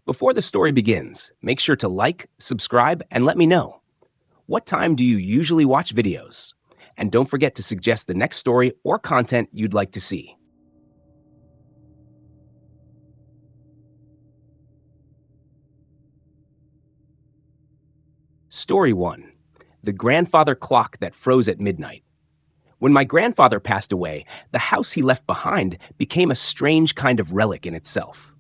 Before the story begins, make sure to like, subscribe, and let me know. What time do you usually watch videos? And don't forget to suggest the next story or content you'd like to see. Story 1. The Grandfather Clock That Froze at Midnight. When my grandfather passed away, the house he left behind became a strange kind of relic in itself.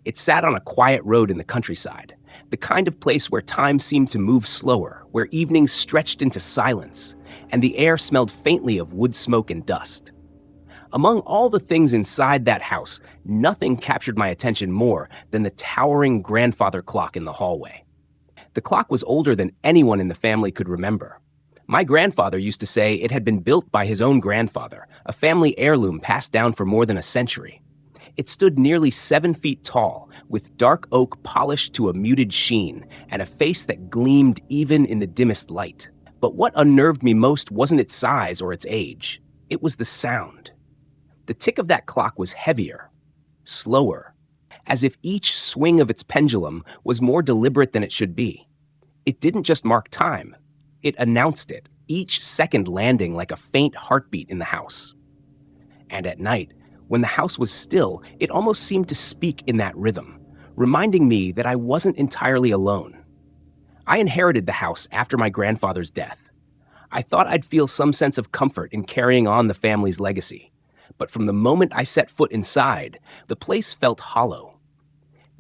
It sat on a quiet road in the countryside, the kind of place where time seemed to move slower, where evenings stretched into silence, and the air smelled faintly of wood smoke and dust. Among all the things inside that house, nothing captured my attention more than the towering grandfather clock in the hallway. The clock was older than anyone in the family could remember. My grandfather used to say it had been built by his own grandfather, a family heirloom passed down for more than a century. It stood nearly 7 feet tall, with dark oak polished to a muted sheen, and a face that gleamed even in the dimmest light. But what unnerved me most wasn't its size or its age. It was the sound. The tick of that clock was heavier, slower, as if each swing of its pendulum was more deliberate than it should be. It didn't just mark time. It announced it, each second landing like a faint heartbeat in the house. And at night, when the house was still, it almost seemed to speak in that rhythm, reminding me that I wasn't entirely alone. I inherited the house after my grandfather's death. I thought I'd feel some sense of comfort in carrying on the family's legacy. But from the moment I set foot inside, the place felt hollow.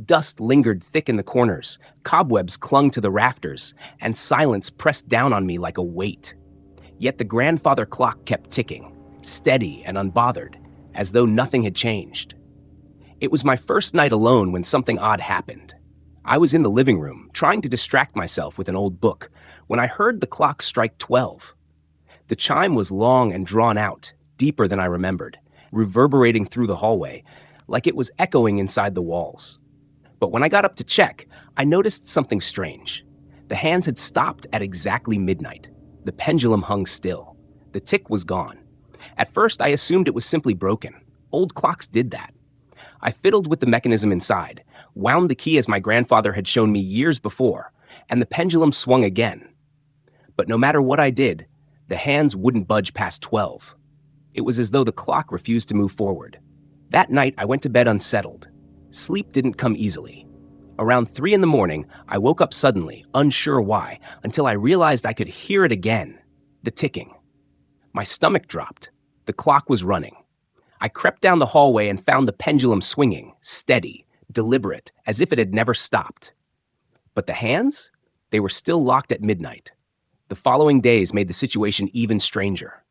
Dust lingered thick in the corners, cobwebs clung to the rafters, and silence pressed down on me like a weight. Yet the grandfather clock kept ticking, steady and unbothered, as though nothing had changed. It was my first night alone when something odd happened. I was in the living room, trying to distract myself with an old book, when I heard the clock strike 12. The chime was long and drawn out, deeper than I remembered, reverberating through the hallway, like it was echoing inside the walls. But when I got up to check, I noticed something strange. The hands had stopped at exactly midnight. The pendulum hung still. The tick was gone. At first, I assumed it was simply broken. Old clocks did that. I fiddled with the mechanism inside, wound the key as my grandfather had shown me years before, and the pendulum swung again. But no matter what I did, the hands wouldn't budge past 12. It was as though the clock refused to move forward. That night, I went to bed unsettled. Sleep didn't come easily. Around 3 a.m, I woke up suddenly, unsure why, until I realized I could hear it again, the ticking. My stomach dropped. The clock was running. I crept down the hallway and found the pendulum swinging, steady, deliberate, as if it had never stopped. But the hands? They were still locked at midnight. The following days made the situation even stranger.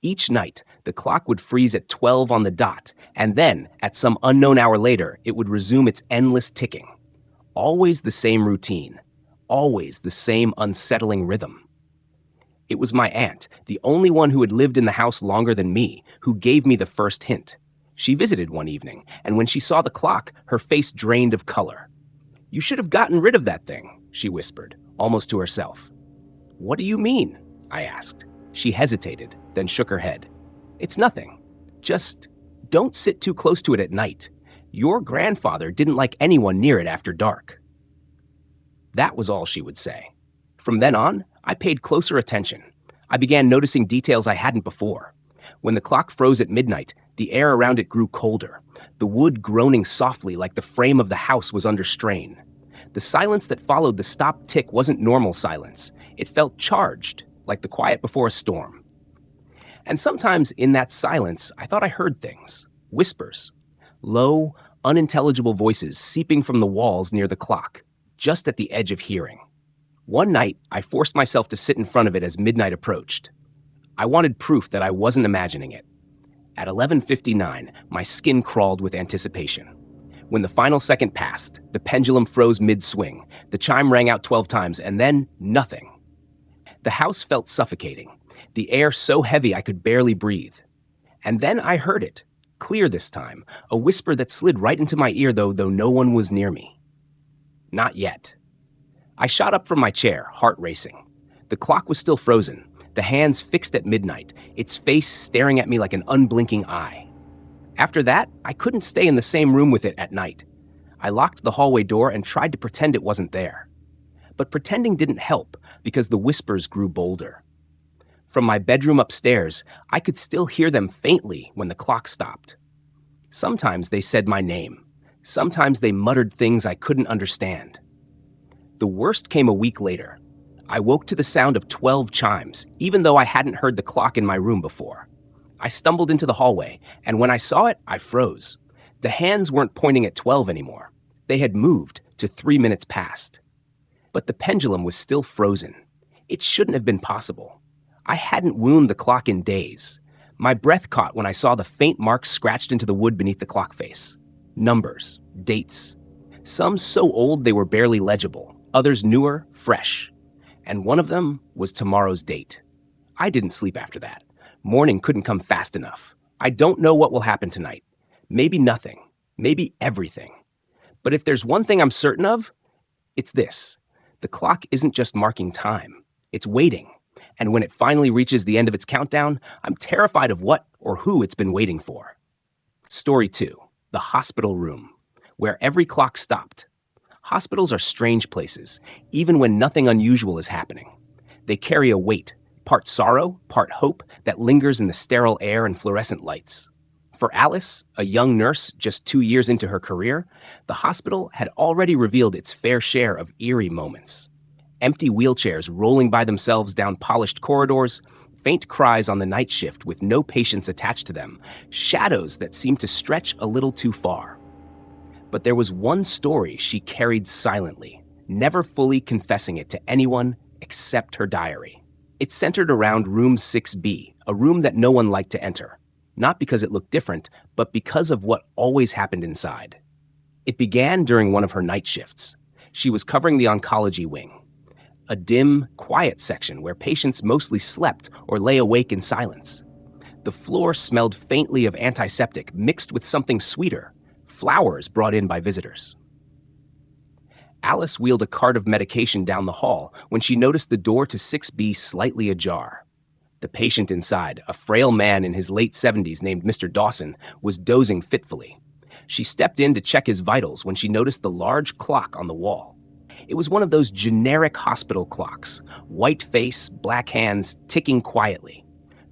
Each night, the clock would freeze at 12 on the dot, and then, at some unknown hour later, it would resume its endless ticking. Always the same routine. Always the same unsettling rhythm. It was my aunt, the only one who had lived in the house longer than me, who gave me the first hint. She visited one evening, and when she saw the clock, her face drained of color. "You should have gotten rid of that thing," she whispered, almost to herself. "What do you mean?" I asked. She hesitated, then shook her head. "It's nothing. Just don't sit too close to it at night. Your grandfather didn't like anyone near it after dark." That was all she would say. From then on, I paid closer attention. I began noticing details I hadn't before. When the clock froze at midnight, the air around it grew colder, the wood groaning softly like the frame of the house was under strain. The silence that followed the stopped tick wasn't normal silence. It felt charged, like the quiet before a storm. And sometimes in that silence, I thought I heard things, whispers, low, unintelligible voices seeping from the walls near the clock, just at the edge of hearing. One night, I forced myself to sit in front of it as midnight approached. I wanted proof that I wasn't imagining it. At 11:59, my skin crawled with anticipation. When the final second passed, the pendulum froze mid-swing, the chime rang out 12 times, and then nothing. The house felt suffocating, the air so heavy I could barely breathe. And then I heard it, clear this time, a whisper that slid right into my ear though no one was near me. "Not yet." I shot up from my chair, heart racing. The clock was still frozen, the hands fixed at midnight, its face staring at me like an unblinking eye. After that, I couldn't stay in the same room with it at night. I locked the hallway door and tried to pretend it wasn't there. But pretending didn't help because the whispers grew bolder. From my bedroom upstairs, I could still hear them faintly when the clock stopped. Sometimes they said my name. Sometimes they muttered things I couldn't understand. The worst came a week later. I woke to the sound of 12 chimes, even though I hadn't heard the clock in my room before. I stumbled into the hallway, and when I saw it, I froze. The hands weren't pointing at 12 anymore. They had moved to 3 minutes past. But the pendulum was still frozen. It shouldn't have been possible. I hadn't wound the clock in days. My breath caught when I saw the faint marks scratched into the wood beneath the clock face. Numbers, dates. Some so old they were barely legible, others newer, fresh. And one of them was tomorrow's date. I didn't sleep after that. Morning couldn't come fast enough. I don't know what will happen tonight. Maybe nothing. Maybe everything. But if there's one thing I'm certain of, it's this. The clock isn't just marking time. It's waiting. And when it finally reaches the end of its countdown, I'm terrified of what or who it's been waiting for. Story 2. The hospital room, where every clock stopped. Hospitals are strange places, even when nothing unusual is happening. They carry a weight, part sorrow, part hope, that lingers in the sterile air and fluorescent lights. For Alice, a young nurse just 2 years into her career, the hospital had already revealed its fair share of eerie moments. Empty wheelchairs rolling by themselves down polished corridors, faint cries on the night shift with no patients attached to them, shadows that seemed to stretch a little too far. But there was one story she carried silently, never fully confessing it to anyone except her diary. It centered around room 6B, a room that no one liked to enter. Not because it looked different, but because of what always happened inside. It began during one of her night shifts. She was covering the oncology wing, a dim, quiet section where patients mostly slept or lay awake in silence. The floor smelled faintly of antiseptic mixed with something sweeter, flowers brought in by visitors. Alice wheeled a cart of medication down the hall when she noticed the door to 6B slightly ajar. The patient inside, a frail man in his late 70s named Mr. Dawson, was dozing fitfully. She stepped in to check his vitals when she noticed the large clock on the wall. It was one of those generic hospital clocks, white face, black hands, ticking quietly.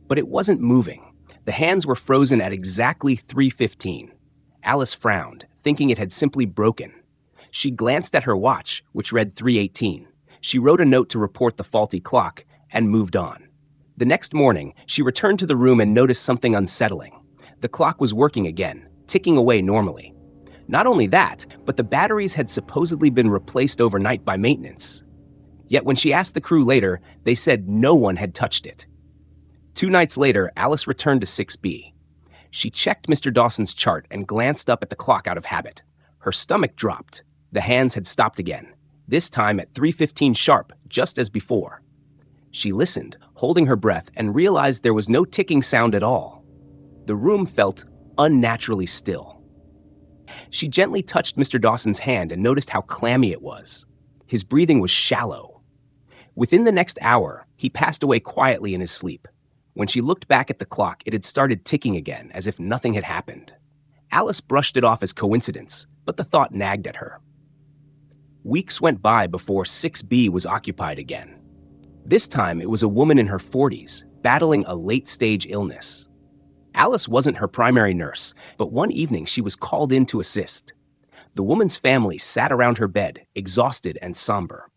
But it wasn't moving. The hands were frozen at exactly 3:15. Alice frowned, thinking it had simply broken. She glanced at her watch, which read 3:18. She wrote a note to report the faulty clock and moved on. The next morning, she returned to the room and noticed something unsettling. The clock was working again, ticking away normally. Not only that, but the batteries had supposedly been replaced overnight by maintenance. Yet when she asked the crew later, they said no one had touched it. 2 nights later, Alice returned to 6B. She checked Mr. Dawson's chart and glanced up at the clock out of habit. Her stomach dropped. The hands had stopped again, this time at 3:15 sharp, just as before. She listened, holding her breath, and realized there was no ticking sound at all. The room felt unnaturally still. She gently touched Mr. Dawson's hand and noticed how clammy it was. His breathing was shallow. Within the next hour, he passed away quietly in his sleep. When she looked back at the clock, it had started ticking again, as if nothing had happened. Alice brushed it off as coincidence, but the thought nagged at her. Weeks went by before 6B was occupied again. This time, it was a woman in her 40s, battling a late-stage illness. Alice wasn't her primary nurse, but one evening she was called in to assist. The woman's family sat around her bed, exhausted and somber.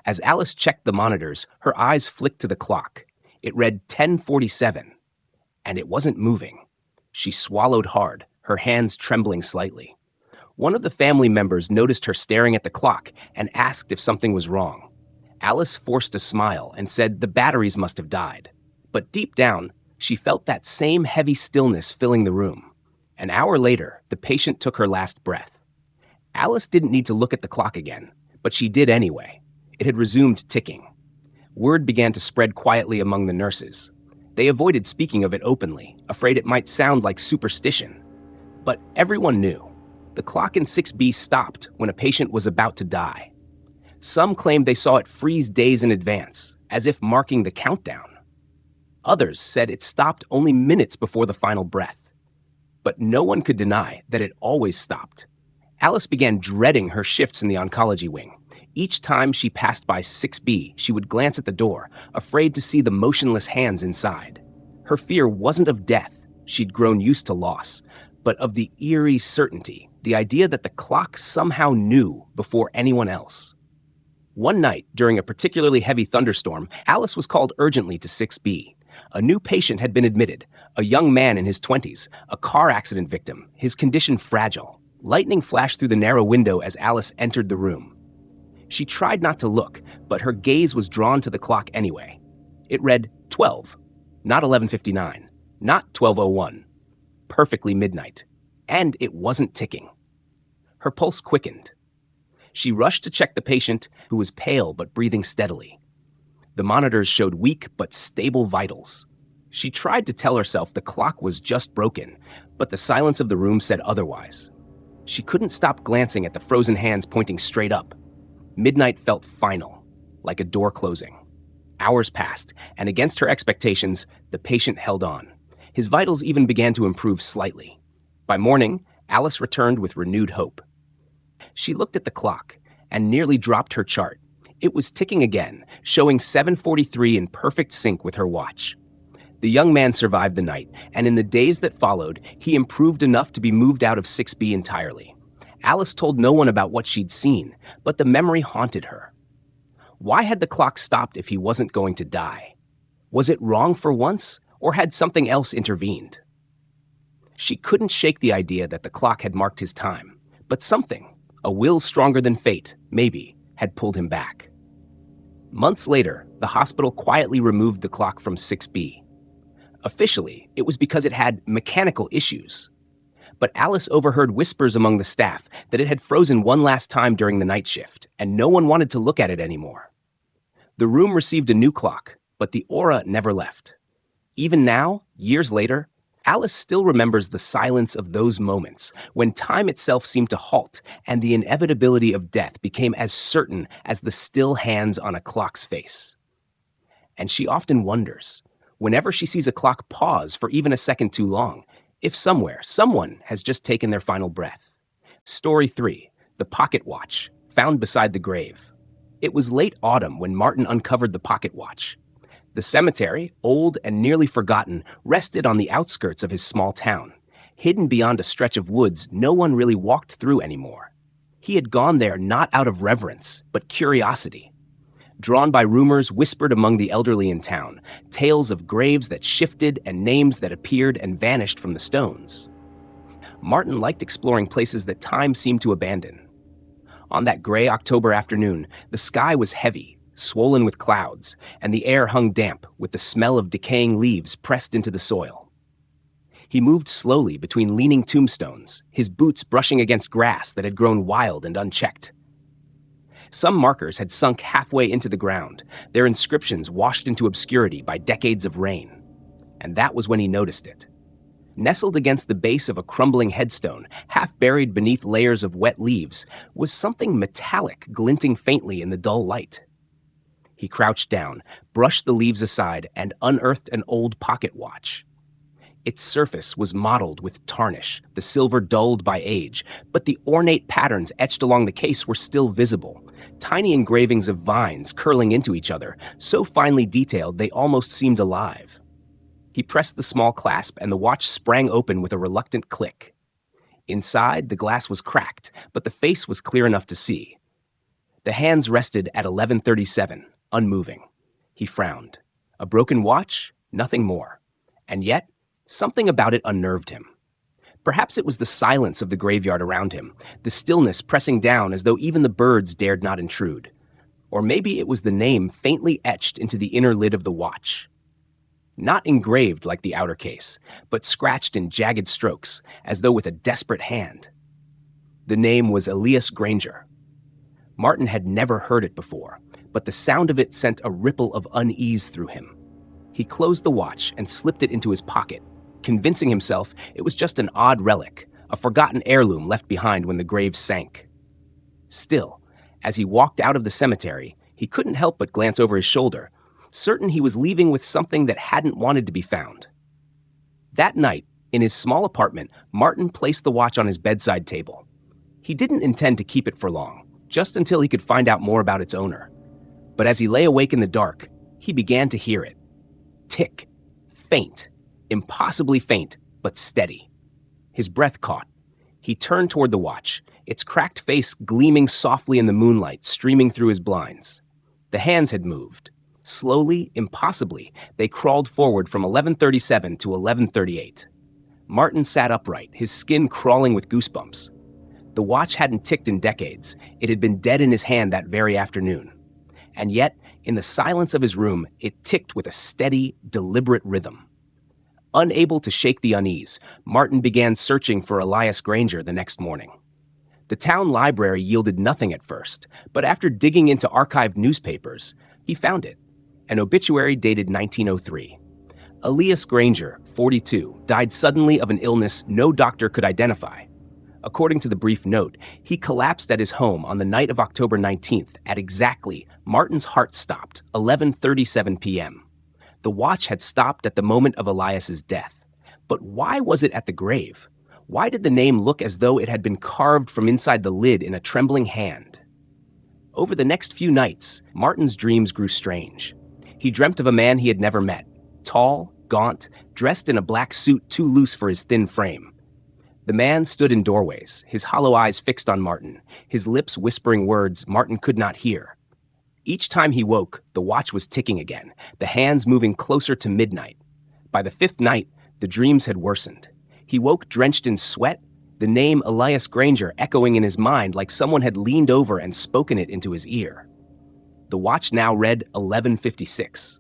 As Alice checked the monitors, her eyes flicked to the clock. It read 10:47, and it wasn't moving. She swallowed hard, her hands trembling slightly. One of the family members noticed her staring at the clock and asked if something was wrong. Alice forced a smile and said the batteries must have died. But deep down, she felt that same heavy stillness filling the room. An hour later, the patient took her last breath. Alice didn't need to look at the clock again, but she did anyway. It had resumed ticking. Word began to spread quietly among the nurses. They avoided speaking of it openly, afraid it might sound like superstition. But everyone knew. The clock in 6B stopped when a patient was about to die. Some claimed they saw it freeze days in advance, as if marking the countdown. Others said it stopped only minutes before the final breath. But no one could deny that it always stopped. Alice began dreading her shifts in the oncology wing. Each time she passed by 6B, she would glance at the door, afraid to see the motionless hands inside. Her fear wasn't of death, she'd grown used to loss, but of the eerie certainty, the idea that the clock somehow knew before anyone else. One night, during a particularly heavy thunderstorm, Alice was called urgently to 6B. A new patient had been admitted, a young man in his 20s, a car accident victim, his condition fragile. Lightning flashed through the narrow window as Alice entered the room. She tried not to look, but her gaze was drawn to the clock anyway. It read 12, not 11:59, not 12:01. Perfectly midnight. And it wasn't ticking. Her pulse quickened. She rushed to check the patient, who was pale but breathing steadily. The monitors showed weak but stable vitals. She tried to tell herself the clock was just broken, but the silence of the room said otherwise. She couldn't stop glancing at the frozen hands pointing straight up. Midnight felt final, like a door closing. Hours passed, and against her expectations, the patient held on. His vitals even began to improve slightly. By morning, Alice returned with renewed hope. She looked at the clock and nearly dropped her chart. It was ticking again, showing 7:43 in perfect sync with her watch. The young man survived the night, and in the days that followed, he improved enough to be moved out of 6B entirely. Alice told no one about what she'd seen, but the memory haunted her. Why had the clock stopped if he wasn't going to die? Was it wrong for once, or had something else intervened? She couldn't shake the idea that the clock had marked his time, but something, a will stronger than fate, maybe, had pulled him back. Months later, the hospital quietly removed the clock from 6B. Officially, it was because it had mechanical issues. But Alice overheard whispers among the staff that it had frozen one last time during the night shift, and no one wanted to look at it anymore. The room received a new clock, but the aura never left. Even now, years later, Alice still remembers the silence of those moments when time itself seemed to halt and the inevitability of death became as certain as the still hands on a clock's face. And she often wonders, whenever she sees a clock pause for even a second too long, if somewhere, someone has just taken their final breath. Story 3, the pocket watch, found beside the grave. It was late autumn when Martin uncovered the pocket watch. The cemetery, old and nearly forgotten, rested on the outskirts of his small town. Hidden beyond a stretch of woods no one really walked through anymore. He had gone there not out of reverence, but curiosity. Drawn by rumors whispered among the elderly in town, tales of graves that shifted and names that appeared and vanished from the stones. Martin liked exploring places that time seemed to abandon. On that gray October afternoon, the sky was heavy, swollen with clouds, and the air hung damp with the smell of decaying leaves pressed into the soil. He moved slowly between leaning tombstones, his boots brushing against grass that had grown wild and unchecked. Some markers had sunk halfway into the ground, their inscriptions washed into obscurity by decades of rain. And that was when he noticed it. Nestled against the base of a crumbling headstone, half buried beneath layers of wet leaves, was something metallic glinting faintly in the dull light. He crouched down, brushed the leaves aside, and unearthed an old pocket watch. Its surface was mottled with tarnish, the silver dulled by age, but the ornate patterns etched along the case were still visible, tiny engravings of vines curling into each other, so finely detailed they almost seemed alive. He pressed the small clasp, and the watch sprang open with a reluctant click. Inside, the glass was cracked, but the face was clear enough to see. The hands rested at 11:37, unmoving. He frowned. A broken watch? Nothing more. And yet, something about it unnerved him. Perhaps it was the silence of the graveyard around him, the stillness pressing down as though even the birds dared not intrude. Or maybe it was the name faintly etched into the inner lid of the watch. Not engraved like the outer case, but scratched in jagged strokes, as though with a desperate hand. The name was Elias Granger. Martin had never heard it before, but the sound of it sent a ripple of unease through him. He closed the watch and slipped it into his pocket, convincing himself it was just an odd relic, a forgotten heirloom left behind when the grave sank. Still, as he walked out of the cemetery, he couldn't help but glance over his shoulder, certain he was leaving with something that hadn't wanted to be found. That night, in his small apartment, Martin placed the watch on his bedside table. He didn't intend to keep it for long, just until he could find out more about its owner. But as he lay awake in the dark, he began to hear it. Tick. Faint. Impossibly faint, but steady. His breath caught. He turned toward the watch, its cracked face gleaming softly in the moonlight streaming through his blinds. The hands had moved. Slowly, impossibly, they crawled forward from 11:37 to 11:38. Martin sat upright, his skin crawling with goosebumps. The watch hadn't ticked in decades. It had been dead in his hand that very afternoon. And yet, in the silence of his room, it ticked with a steady, deliberate rhythm. Unable to shake the unease, Martin began searching for Elias Granger the next morning. The town library yielded nothing at first, but after digging into archived newspapers, he found it. An obituary dated 1903. Elias Granger, 42, died suddenly of an illness no doctor could identify. According to the brief note, he collapsed at his home on the night of October 19th at exactly, Martin's heart stopped, 11:37 p.m. The watch had stopped at the moment of Elias's death. But why was it at the grave? Why did the name look as though it had been carved from inside the lid in a trembling hand? Over the next few nights, Martin's dreams grew strange. He dreamt of a man he had never met, tall, gaunt, dressed in a black suit too loose for his thin frame. The man stood in doorways, his hollow eyes fixed on Martin, his lips whispering words Martin could not hear. Each time he woke, the watch was ticking again, the hands moving closer to midnight. By the fifth night, the dreams had worsened. He woke drenched in sweat, the name Elias Granger echoing in his mind like someone had leaned over and spoken it into his ear. The watch now read 11:56.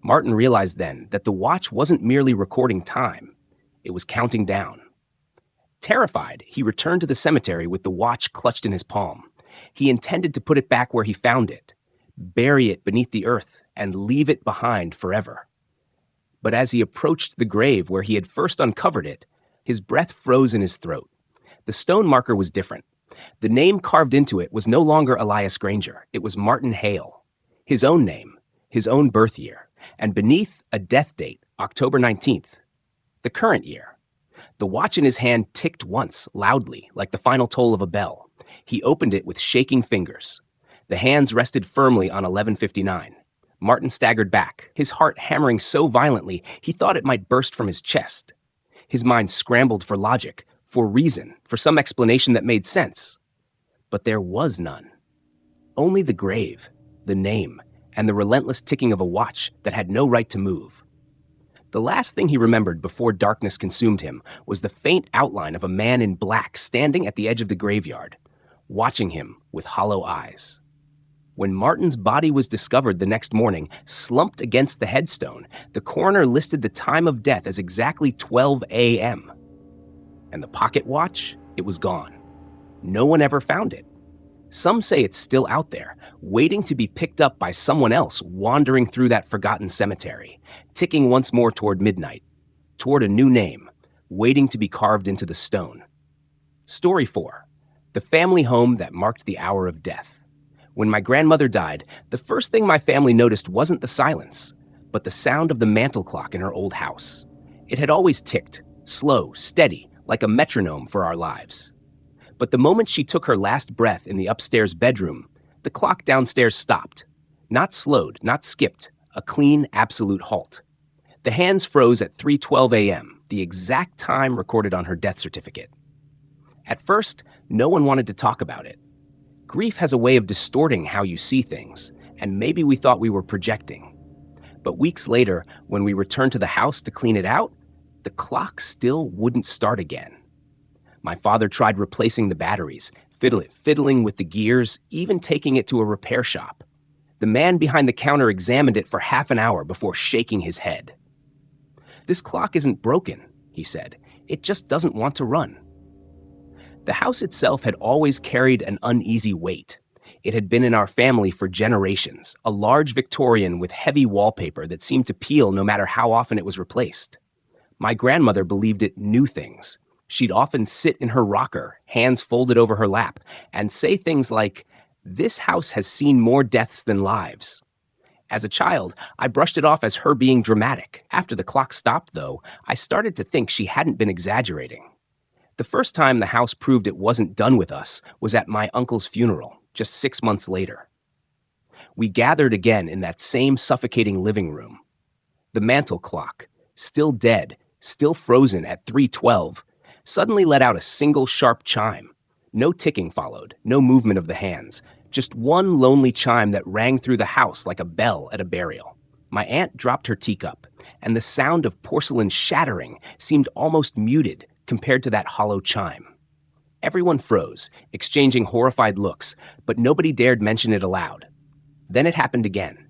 Martin realized then that the watch wasn't merely recording time, it was counting down. Terrified, he returned to the cemetery with the watch clutched in his palm. He intended to put it back where he found it, bury it beneath the earth, and leave it behind forever. But as he approached the grave where he had first uncovered it, his breath froze in his throat. The stone marker was different. The name carved into it was no longer Elias Granger. It was Martin Hale. His own name, his own birth year, and beneath a death date, October 19th, the current year. The watch in his hand ticked once, loudly, like the final toll of a bell. He opened it with shaking fingers. The hands rested firmly on 11:59. Martin staggered back, his heart hammering so violently he thought it might burst from his chest. His mind scrambled for logic, for reason, for some explanation that made sense. But there was none. Only the grave, the name, and the relentless ticking of a watch that had no right to move. The last thing he remembered before darkness consumed him was the faint outline of a man in black standing at the edge of the graveyard, watching him with hollow eyes. When Martin's body was discovered the next morning, slumped against the headstone, the coroner listed the time of death as exactly 12 a.m. And the pocket watch, it was gone. No one ever found it. Some say it's still out there, waiting to be picked up by someone else wandering through that forgotten cemetery, ticking once more toward midnight, toward a new name, waiting to be carved into the stone. Story 4. The family home that marked the hour of death. When my grandmother died, the first thing my family noticed wasn't the silence, but the sound of the mantel clock in her old house. It had always ticked, slow, steady, like a metronome for our lives. But the moment she took her last breath in the upstairs bedroom, the clock downstairs stopped. Not slowed, not skipped, a clean, absolute halt. The hands froze at 3:12 a.m., the exact time recorded on her death certificate. At first, no one wanted to talk about it. Grief has a way of distorting how you see things, and maybe we thought we were projecting. But weeks later, when we returned to the house to clean it out, the clock still wouldn't start again. My father tried replacing the batteries, fiddling with the gears, even taking it to a repair shop. The man behind the counter examined it for half an hour before shaking his head. "This clock isn't broken," he said. "It just doesn't want to run." The house itself had always carried an uneasy weight. It had been in our family for generations, a large Victorian with heavy wallpaper that seemed to peel no matter how often it was replaced. My grandmother believed it knew things. She'd often sit in her rocker, hands folded over her lap, and say things like, "This house has seen more deaths than lives." As a child, I brushed it off as her being dramatic. After the clock stopped, though, I started to think she hadn't been exaggerating. The first time the house proved it wasn't done with us was at my uncle's funeral, just 6 months later. We gathered again in that same suffocating living room. The mantel clock, still dead, still frozen at 3:12, suddenly let out a single sharp chime. No ticking followed, no movement of the hands, just one lonely chime that rang through the house like a bell at a burial. My aunt dropped her teacup, and the sound of porcelain shattering seemed almost muted compared to that hollow chime. Everyone froze, exchanging horrified looks, but nobody dared mention it aloud. Then it happened again.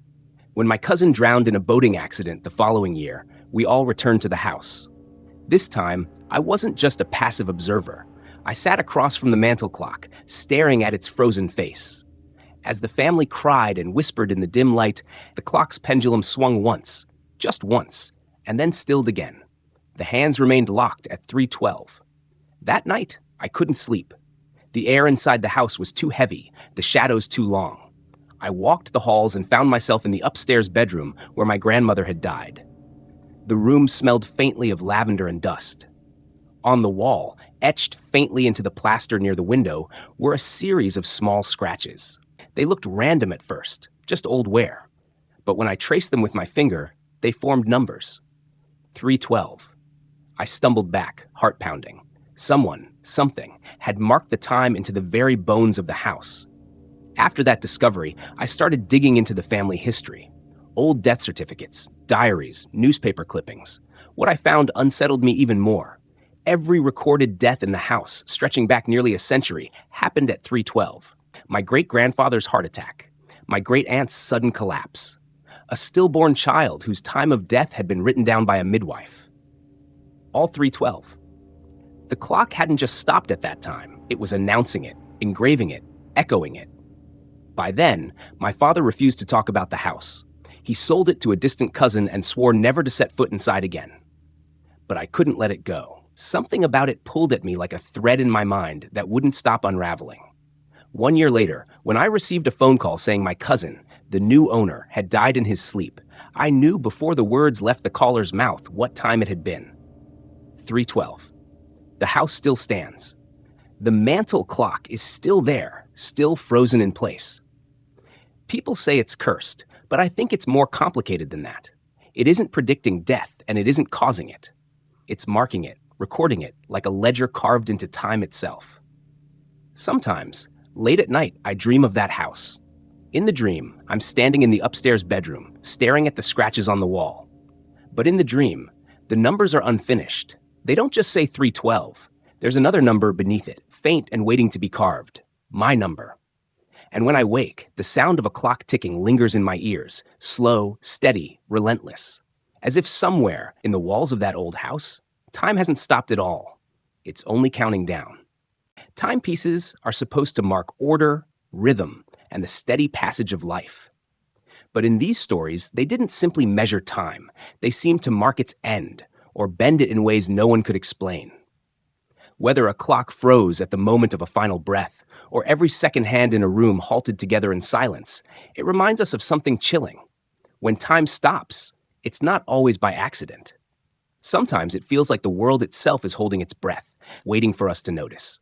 When my cousin drowned in a boating accident the following year, we all returned to the house. This time, I wasn't just a passive observer. I sat across from the mantel clock, staring at its frozen face. As the family cried and whispered in the dim light, the clock's pendulum swung once, just once, and then stilled again. The hands remained locked at 3:12. That night, I couldn't sleep. The air inside the house was too heavy, the shadows too long. I walked the halls and found myself in the upstairs bedroom where my grandmother had died. The room smelled faintly of lavender and dust. On the wall, etched faintly into the plaster near the window, were a series of small scratches. They looked random at first, just old wear. But when I traced them with my finger, they formed numbers. 3:12. I stumbled back, heart pounding. Someone, something, had marked the time into the very bones of the house. After that discovery, I started digging into the family history. Old death certificates, diaries, newspaper clippings. What I found unsettled me even more. Every recorded death in the house, stretching back nearly a century, happened at 3:12. My great-grandfather's heart attack. My great-aunt's sudden collapse. A stillborn child whose time of death had been written down by a midwife. All 3:12. The clock hadn't just stopped at that time. It was announcing it, engraving it, echoing it. By then, my father refused to talk about the house. He sold it to a distant cousin and swore never to set foot inside again. But I couldn't let it go. Something about it pulled at me like a thread in my mind that wouldn't stop unraveling. 1 year later, when I received a phone call saying my cousin, the new owner, had died in his sleep, I knew before the words left the caller's mouth what time it had been. 3:12. The house still stands. The mantel clock is still there, still frozen in place. People say it's cursed, but I think it's more complicated than that. It isn't predicting death, and it isn't causing it. It's marking it, recording it, like a ledger carved into time itself. Sometimes, late at night, I dream of that house. In the dream, I'm standing in the upstairs bedroom, staring at the scratches on the wall. But in the dream, the numbers are unfinished. They don't just say 3:12. There's another number beneath it, faint and waiting to be carved. My number. And when I wake, the sound of a clock ticking lingers in my ears, slow, steady, relentless. As if somewhere in the walls of that old house, time hasn't stopped at all. It's only counting down. Timepieces are supposed to mark order, rhythm, and the steady passage of life. But in these stories, they didn't simply measure time. They seemed to mark its end, or bend it in ways no one could explain. Whether a clock froze at the moment of a final breath, or every second hand in a room halted together in silence, it reminds us of something chilling. When time stops, it's not always by accident. Sometimes it feels like the world itself is holding its breath, waiting for us to notice.